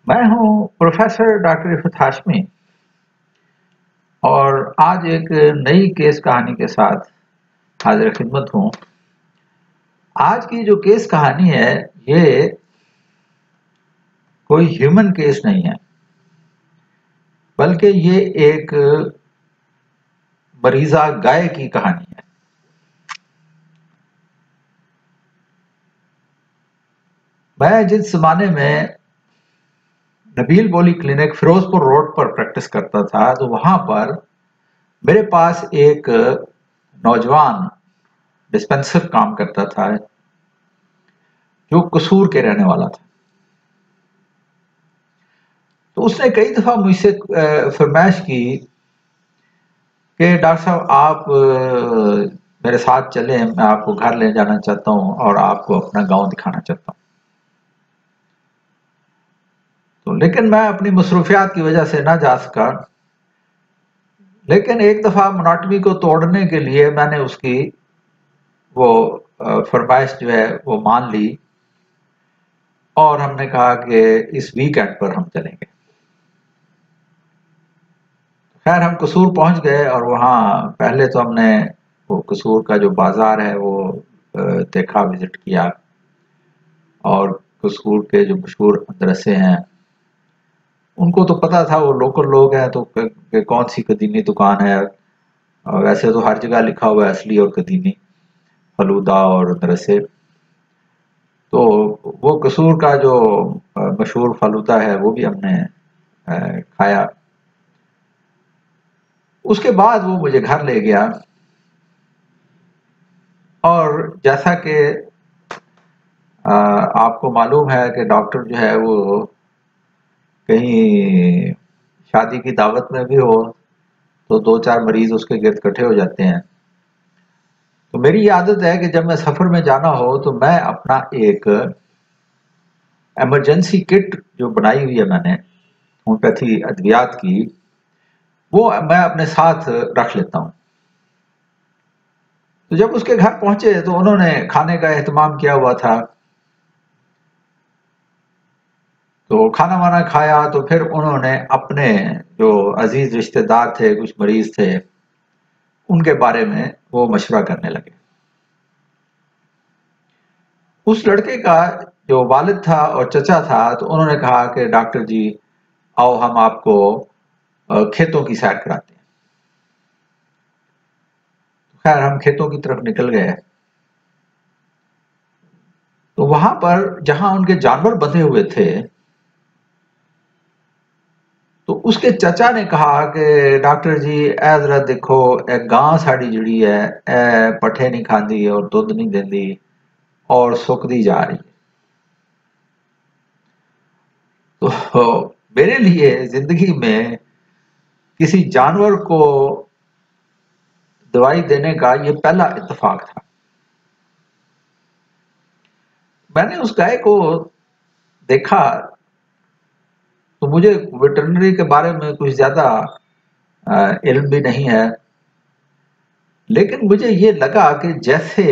मैं हूं professor doctor Iffat Hashmi और आज एक नई केस कहानी के साथ हाजिर खिदमत हूं। आज की जो केस कहानी है ये कोई ह्यूमन केस नहीं है, बल्कि ये एक मरीजा गाय की कहानी है। मैं जिस जमाने में नबील बोली क्लिनिक फिरोजपुर रोड पर प्रैक्टिस करता था, तो वहां पर मेरे पास एक नौजवान डिस्पेंसर काम करता था जो कसूर के रहने वाला था। तो उसने कई दफा मुझसे फरमाइश की कि डॉक्टर साहब आप मेरे साथ चलें, मैं आपको घर ले जाना चाहता हूं और आपको अपना गांव दिखाना चाहता हूं। तो लेकिन मैं अपनी मसरूफियात की वजह से ना जा सका। लेकिन एक दफा मोनोटनी को तोड़ने के लिए मैंने उसकी वो फरमाइश जो है वो मान ली और हमने कहा कि इस वीकेंड पर हम चलेंगे। खैर हम कसूर पहुंच गए और वहाँ पहले तो हमने वो कसूर का जो बाजार है वो देखा, विजिट किया। और कसूर के जो मशहूर मदरसे हैं उनको तो पता था, वो लोकल लोग हैं तो कौन सी कदीमी दुकान है। वैसे तो हर जगह लिखा हुआ है असली और कदीमी फलूदा और मदरसे। तो वो कसूर का जो मशहूर फलूदा है वो भी हमने खाया। उसके बाद वो मुझे घर ले गया और जैसा कि आपको मालूम है कि डॉक्टर जो है वो कहीं शादी की दावत में भी हो तो 2-4 मरीज उसके गिर्द इकट्ठे हो जाते हैं। तो मेरी ये आदत है कि जब मैं सफर में जाना हो तो मैं अपना एक इमरजेंसी किट जो बनाई हुई है मैंने होम्योपैथी अद्वियात की, वो मैं अपने साथ रख लेता हूँ। तो जब उसके घर पहुंचे तो उन्होंने खाने का एहतमाम किया हुआ था, तो खाना वाना खाया। तो फिर उन्होंने अपने जो अजीज रिश्तेदार थे, कुछ मरीज थे, उनके बारे में वो मशवरा करने लगे। उस लड़के का जो वालिद था और चचा था, तो उन्होंने कहा कि डॉक्टर जी आओ हम आपको खेतों की सैर कराते हैं। खैर हम खेतों की तरफ निकल गए। तो वहां पर जहां उनके जानवर बंधे हुए थे, तो उसके चचा ने कहा कि डॉक्टर जी ए जरा देखो, ए गां साड़ी जिड़ी है ए पट्ठे नहीं खाती और दुध नहीं देती और सुकदी जा रही है। तो मेरे लिए जिंदगी में किसी जानवर को दवाई देने का ये पहला इत्तेफाक था। मैंने उस गाय को देखा तो मुझे वेटरनरी के बारे में कुछ ज्यादा इल्म भी नहीं है, लेकिन मुझे ये लगा कि जैसे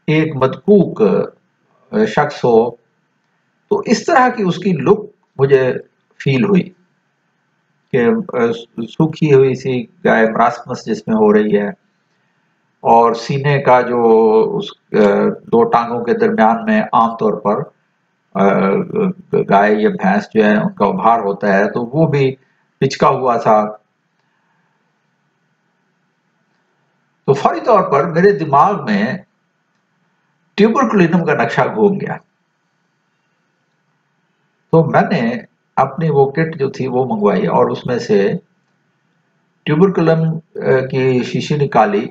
एक मदकूक शख्स हो, तो इस तरह की उसकी लुक मुझे फील हुई कि सूखी हुई सी गाय मरासमस जिसमें हो रही है और सीने का जो उस दो टांगों के दरमियान में आमतौर पर गाय या भैंस जो है उनका उभार होता है, तो वो भी पिचका हुआ था। तो फौरी तौर पर मेरे दिमाग में ट्यूबरकुलिनम का नक्शा घूम गया। तो मैंने अपनी वो किट जो थी वो मंगवाई और उसमें से ट्यूबरकुलम की शीशी निकाली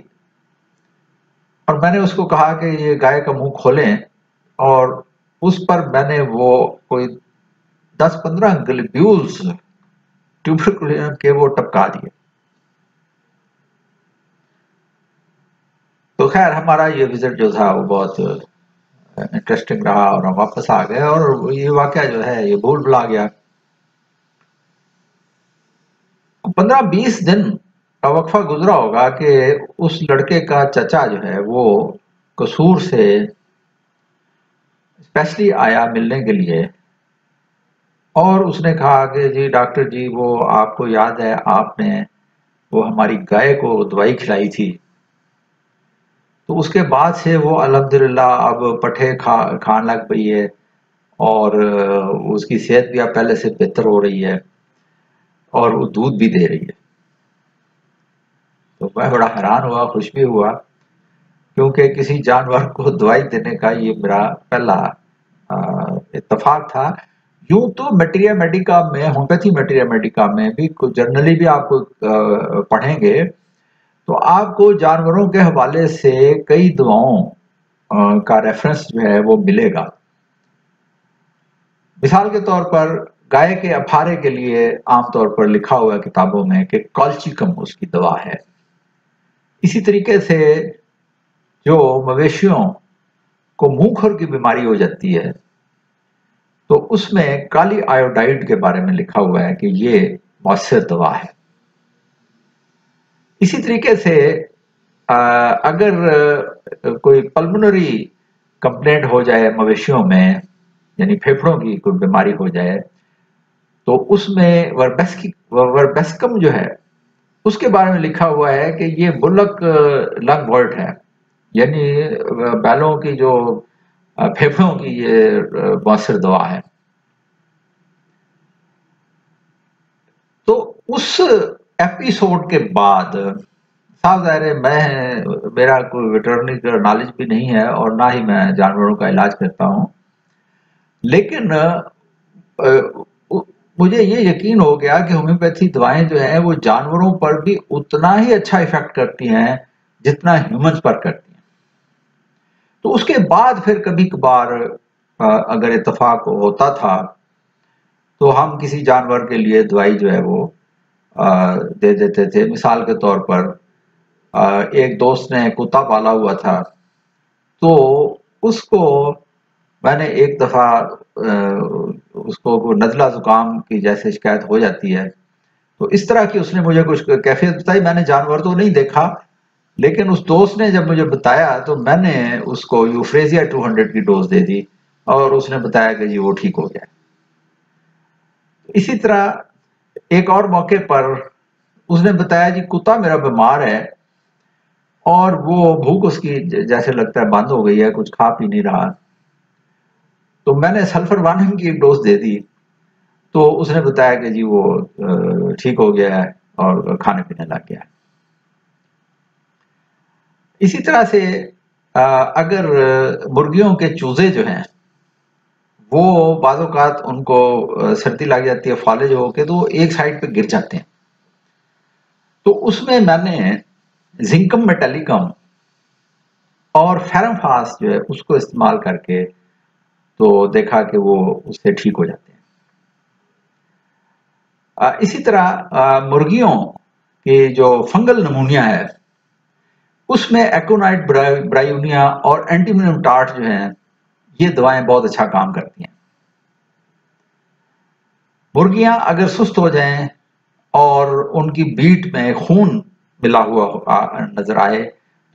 और मैंने उसको कहा कि ये गाय का मुंह खोलें, और उस पर मैंने वो कोई 10-15 ग्लोब्यूल्स ट्यूबरकुलिनम के वो टपका दिए। तो खैर हमारा ये विजिट जो था वो बहुत इंटरेस्टिंग रहा और हम वापस आ गए और ये वाकया जो है ये भूल भुला गया। 15-20 दिन का वक्फा गुजरा होगा कि उस लड़के का चचा जो है वो कसूर से स्पेशली आया मिलने के लिए और उसने कहा कि जी डॉक्टर जी, वो आपको याद है आपने वो हमारी गाय को दवाई खिलाई थी, तो उसके बाद से वो अल्हम्दुलिल्लाह अब पट्ठे खाने लग पई है और उसकी सेहत भी अब पहले से बेहतर हो रही है और वो दूध भी दे रही है। तो मैं बड़ा हैरान हुआ, खुश भी हुआ, क्योंकि किसी जानवर को दवाई देने का ये मेरा पहला इत्तेफाक था। यूं तो मटेरिया मेडिका में, होम्योपैथी मटेरिया मेडिका में भी जनरली भी आपको पढ़ेंगे तो आपको जानवरों के हवाले से कई दवाओं का रेफरेंस जो है वो मिलेगा। मिसाल के तौर पर गाय के अफारे के लिए आमतौर पर लिखा हुआ है किताबों में कि कॉल्चिकम उसकी दवा है। इसी तरीके से जो मवेशियों को मुंहखोर की बीमारी हो जाती है तो उसमें काली आयोडाइड के बारे में लिखा हुआ है कि ये मौसर दवा है। इसी तरीके से अगर कोई पल्मोनरी कंप्लेंट हो जाए मवेशियों में, यानी फेफड़ों की कोई बीमारी हो जाए, तो उसमें वर्बेस्कम जो है उसके बारे में लिखा हुआ है कि ये बुलक लंग वर्ट है, यानी बैलों की जो फेफड़ों की ये मौसर दवा है। तो उस एपिसोड के बाद साफ ज़ाहिर है मेरा कोई वेटरनरी का नॉलेज भी नहीं है और ना ही मैं जानवरों का इलाज करता हूँ, लेकिन मुझे ये यकीन हो गया कि होम्योपैथी दवाएं जो है वो जानवरों पर भी उतना ही अच्छा इफेक्ट करती हैं जितना ह्यूमंस पर करती हैं। तो उसके बाद फिर कभी कभार अगर इत्तेफाक होता था तो हम किसी जानवर के लिए दवाई जो है वो दे देते थे। मिसाल के तौर पर एक दोस्त ने कुत्ता पाला हुआ था, तो उसको मैंने एक दफा उसको नज़ला जुकाम की जैसे शिकायत हो जाती है, तो इस तरह की उसने मुझे कुछ कैफियत बताई। मैंने जानवर तो नहीं देखा, लेकिन उस दोस्त ने जब मुझे बताया तो मैंने उसको यूफ्रेजिया 200 की डोज दे दी और उसने बताया कि जी वो ठीक हो गया। इसी तरह एक और मौके पर उसने बताया जी कुत्ता मेरा बीमार है और वो भूख उसकी जैसे लगता है बंद हो गई है, कुछ खा पी नहीं रहा। तो मैंने सल्फर वार्निंग की एक डोज दे दी, तो उसने बताया कि जी वो ठीक हो गया है और खाने पीने लग गया है। इसी तरह से अगर मुर्गियों के चूजे जो हैं वो बाज़ औक़ात उनको सर्दी लग जाती है फालिज होके, तो वो एक साइड पे गिर जाते हैं, तो उसमें मैंने जिंकम मेटालिकम और फेरमफास जो है उसको इस्तेमाल करके तो देखा कि वो उससे ठीक हो जाते हैं। इसी तरह मुर्गियों के जो फंगल नमूनिया है उसमें एकोनाइट ब्रायूनिया और एंटीमिनियम टार्ट जो हैं ये दवाएं बहुत अच्छा काम करती हैं। मुर्गियां अगर सुस्त हो जाएं और उनकी बीट में खून मिला हुआ नजर आए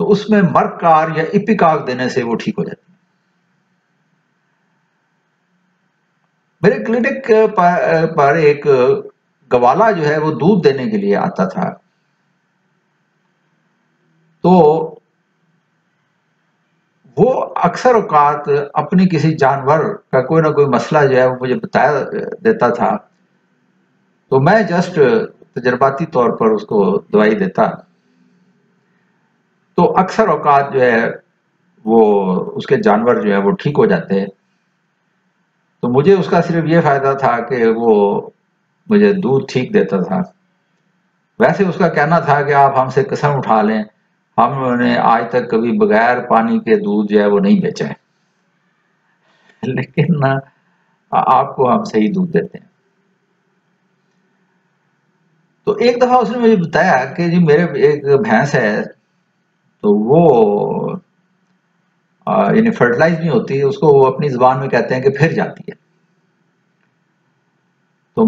तो उसमें मर्कार या इपिकाक देने से वो ठीक हो जाती है। मेरे क्लिनिक पर एक गवाला जो है वो दूध देने के लिए आता था, तो वो अक्सर औकात अपनी किसी जानवर का कोई ना कोई मसला जो है वो मुझे बताया देता था, तो मैं जस्ट तजर्बाती तौर पर उसको दवाई देता, तो अक्सर औकात जो है वो उसके जानवर जो है वो ठीक हो जाते हैं। तो मुझे उसका सिर्फ ये फायदा था कि वो मुझे दूध ठीक देता था। वैसे उसका कहना था कि आप हमसे कसम उठा लें, हमने आज तक कभी बगैर पानी के दूध जो है वो नहीं बेचा है, लेकिन आपको हम सही दूध देते हैं। तो एक दफा उसने मुझे बताया कि जी मेरे एक भैंस है, तो वो यानी फर्टिलाइज नहीं होती, उसको वो अपनी जुबान में कहते हैं कि फिर जाती है। तो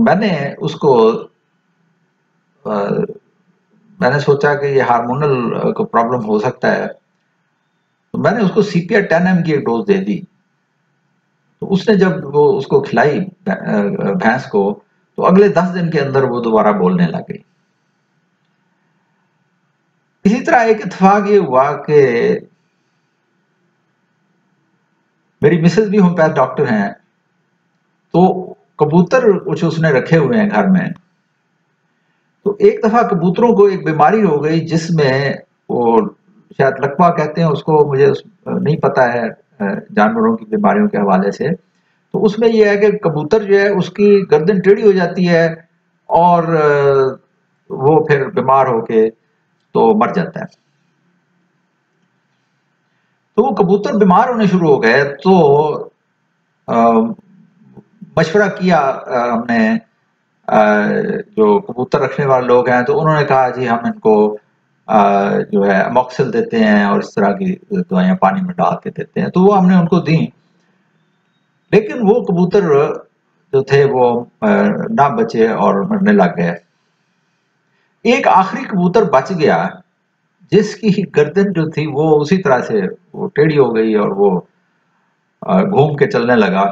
मैंने सोचा कि ये हार्मोनल को प्रॉब्लम हो सकता है, तो मैंने उसको CPR 10 mg की एक डोज दे दी। तो उसने जब वो उसको खिलाई भैंस को, तो अगले 10 दिन के अंदर वो दोबारा बोलने लग गई। इसी तरह एक इत्तेफाक ये हुआ कि मेरी मिसेज भी होम्योपैथ डॉक्टर हैं, तो कबूतर कुछ उसने रखे हुए हैं घर में। तो एक दफा कबूतरों को एक बीमारी हो गई जिसमें वो शायद लकवा कहते हैं उसको, मुझे नहीं पता है जानवरों की बीमारियों के हवाले से। तो उसमें यह है कि कबूतर जो है उसकी गर्दन टेढ़ी हो जाती है और वो फिर बीमार होके तो मर जाता है। तो वो कबूतर बीमार होने शुरू हो गए, तो मशवरा किया हमने, जो कबूतर रखने वाले लोग हैं, तो उन्होंने कहा जी हम इनको जो है अमोक्सिल देते हैं और इस तरह की दवाइयां पानी में डाल के देते हैं। तो वो हमने उनको दी, लेकिन वो कबूतर जो थे वो ना बचे और मरने लग गए। एक आखिरी कबूतर बच गया जिसकी गर्दन जो थी वो उसी तरह से वो टेढ़ी हो गई और वो घूम के चलने लगा।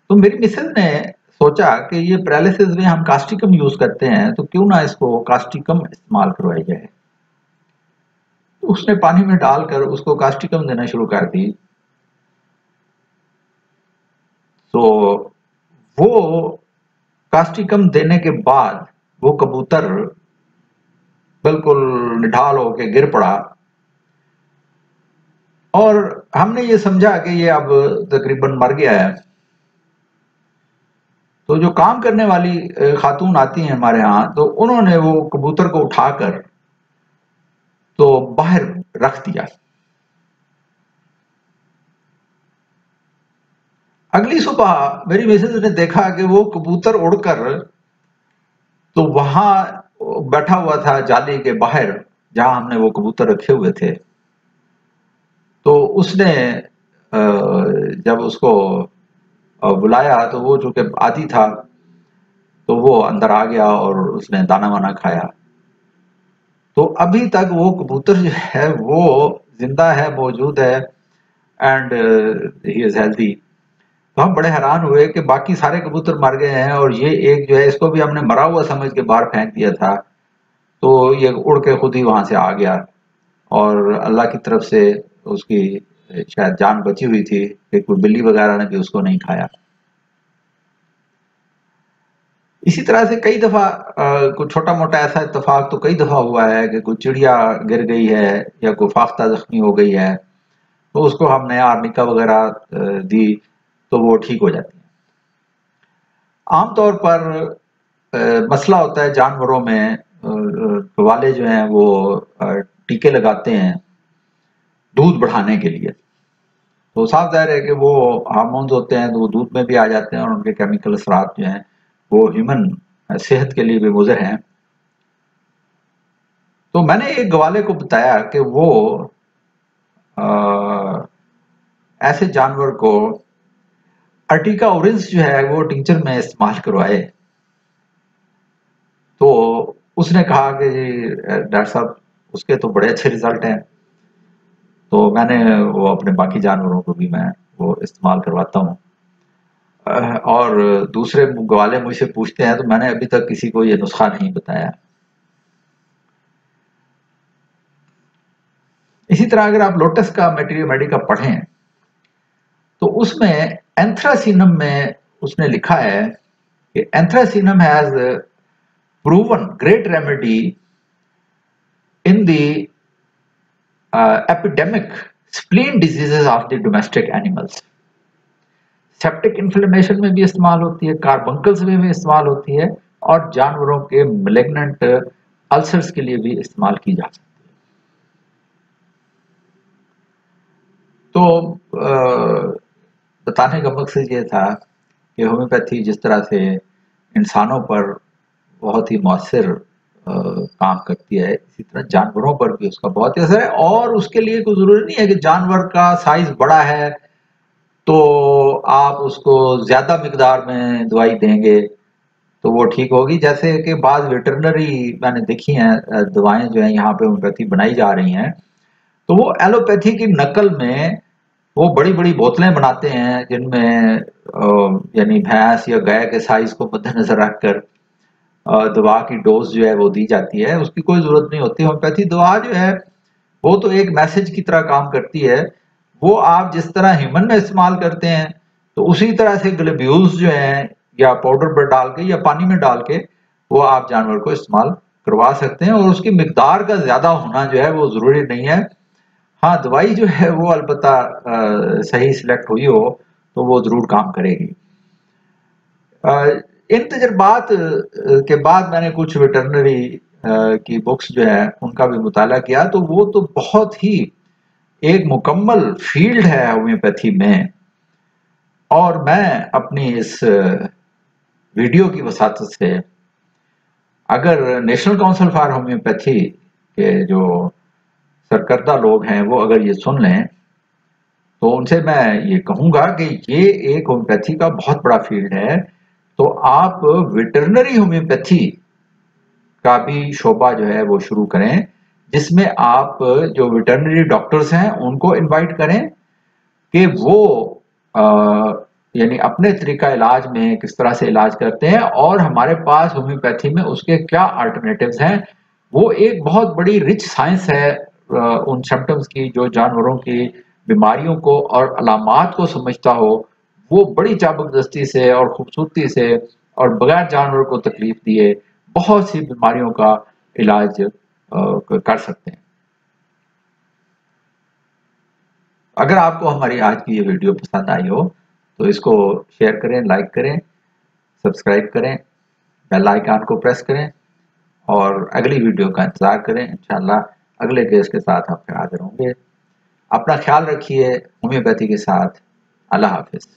तो मेरी मिसेज ने सोचा कि ये पैरालिसिस में हम कास्टिकम यूज करते हैं, तो क्यों ना इसको कास्टिकम इस्तेमाल करवाई जाए। तो उसने पानी में डालकर उसको कास्टिकम देना शुरू कर दी। तो वो कास्टिकम देने के बाद वो कबूतर बिल्कुल निढाल होके गिर पड़ा और हमने ये समझा कि ये अब तकरीबन मर गया है। तो जो काम करने वाली खातून आती हैं हमारे यहाँ, तो उन्होंने वो कबूतर को उठाकर तो बाहर रख दिया। अगली सुबह मेरी मिसेज ने देखा कि वो कबूतर उड़कर तो वहां बैठा हुआ था जाली के बाहर जहां हमने वो कबूतर रखे हुए थे। तो उसने जब उसको बुलाया तो वो चूंकि आदी था तो वो अंदर आ गया और उसने दाना वाना खाया। तो अभी तक वो कबूतर जो है वो जिंदा है, मौजूद है, एंड ही इज हेल्थी। तो हम बड़े हैरान हुए कि बाकी सारे कबूतर मर गए हैं और ये एक जो है इसको भी हमने मरा हुआ समझ के बाहर फेंक दिया था। तो ये उड़ के खुद ही वहां से आ गया और अल्लाह की तरफ से उसकी शायद जान बची हुई थी कि कोई बिल्ली वगैरह ने भी उसको नहीं खाया। इसी तरह से कई दफा कोई छोटा मोटा ऐसा इत्तेफाक तो कई दफा हुआ है कि कोई चिड़िया गिर गई है या कोई फाख्ता जख्मी हो गई है, तो उसको हमने आर्निका वगैरह दी तो वो ठीक हो जाती है। आमतौर पर मसला होता है जानवरों में, वाले जो हैं वो टीके लगाते हैं दूध बढ़ाने के लिए। तो साफ जाहिर है कि वो हार्मोन्स होते हैं तो वो दूध में भी आ जाते हैं और उनके केमिकल असरात जो हैं वो ह्यूमन सेहत के लिए भी मुज़र हैं। तो मैंने एक ग्वाले को बताया कि वो ऐसे जानवर को अर्टिका ओरिंस जो है वो टिंचर में इस्तेमाल करवाए। तो उसने कहा कि जी डॉक्टर साहब उसके तो बड़े अच्छे रिजल्ट हैं। तो मैंने वो अपने बाकी जानवरों को भी मैं वो इस्तेमाल करवाता हूँ। और दूसरे ग्वाले मुझसे पूछते हैं तो मैंने अभी तक किसी को ये नुस्खा नहीं बताया। इसी तरह अगर आप लोटस का मटेरियल मेडिका पढ़ें तो उसमें एंथ्रासिनम में उसने लिखा है कि anthracinum has proven great remedy in the epidemic spleen diseases of the domestic animals. Septic inflammation में भी इस्तेमाल होती है, कार्बंकल्स में भी इस्तेमाल होती है और जानवरों के मैलिग्नेंट अल्सर्स के लिए भी इस्तेमाल की जा सकती है। तो बताने का मकसद ये था कि होम्योपैथी जिस तरह से इंसानों पर बहुत ही मौसर काम करती है, इसी तरह जानवरों पर भी उसका बहुत ही असर है। और उसके लिए कोई जरूरी नहीं है कि जानवर का साइज बड़ा है तो आप उसको ज्यादा मिकदार में दवाई देंगे तो वो ठीक होगी। जैसे कि बाद वेटरनरी मैंने देखी हैं दवाएं जो है यहाँ पे होम्योपैथी बनाई जा रही हैं, तो वो एलोपैथी की नकल में वो बड़ी-बड़ी बोतलें बनाते हैं जिनमें यानी भैंस या गाय के साइज़ को मद्देनज़र रखकर दवा की डोज़ जो है वो दी जाती है, उसकी कोई ज़रूरत नहीं होती। होम्योपैथी दवा जो है वो तो एक मैसेज की तरह काम करती है। वो आप जिस तरह ह्यूमन में इस्तेमाल करते हैं, तो उसी तरह से ग्लोब्यूल्स जो हैं या पाउडर पर डाल के या पानी में डाल के वो आप जानवर को इस्तेमाल करवा सकते हैं, और उसकी मिकदार का ज़्यादा होना जो है वो ज़रूरी नहीं है। हाँ, दवाई जो है वो अलबत्ता सही सिलेक्ट हुई हो तो वो ज़रूर काम करेगी। इन तजर्बात के बाद मैंने कुछ वेटरनरी की बुक्स जो है उनका भी मुताला किया, तो वो तो बहुत ही एक मुकम्मल फील्ड है होम्योपैथी में। और मैं अपनी इस वीडियो की वसातत से, अगर नेशनल काउंसिल फॉर होम्योपैथी के जो सरकर्दा लोग हैं वो अगर ये सुन लें, तो उनसे मैं ये कहूँगा कि ये एक होम्योपैथी का बहुत बड़ा फील्ड है। तो आप वेटरनरी होम्योपैथी का भी शोबा जो है वो शुरू करें, जिसमें आप जो वेटरनरी डॉक्टर्स हैं उनको इनवाइट करें कि वो यानी अपने तरीका इलाज में किस तरह से इलाज करते हैं, और हमारे पास होम्योपैथी में उसके क्या अल्टरनेटिव्स हैं। वो एक बहुत बड़ी रिच साइंस है उन सिम्टम्स की जो जानवरों की बीमारियों को और अलामात को समझता हो। वो बड़ी चाबकदस्ती से और खूबसूरती से और बगैर जानवर को तकलीफ दिए बहुत सी बीमारियों का इलाज कर सकते हैं। अगर आपको हमारी आज की ये वीडियो पसंद आई हो तो इसको शेयर करें, लाइक करें, सब्सक्राइब करें, बेल आइकन को प्रेस करें और अगली वीडियो का इंतज़ार करें। इंशाल्लाह अगले केस के साथ हम हाजिर होंगे। अपना ख्याल रखिए होम्योपैथी के साथ। अल्लाह हाफिज़।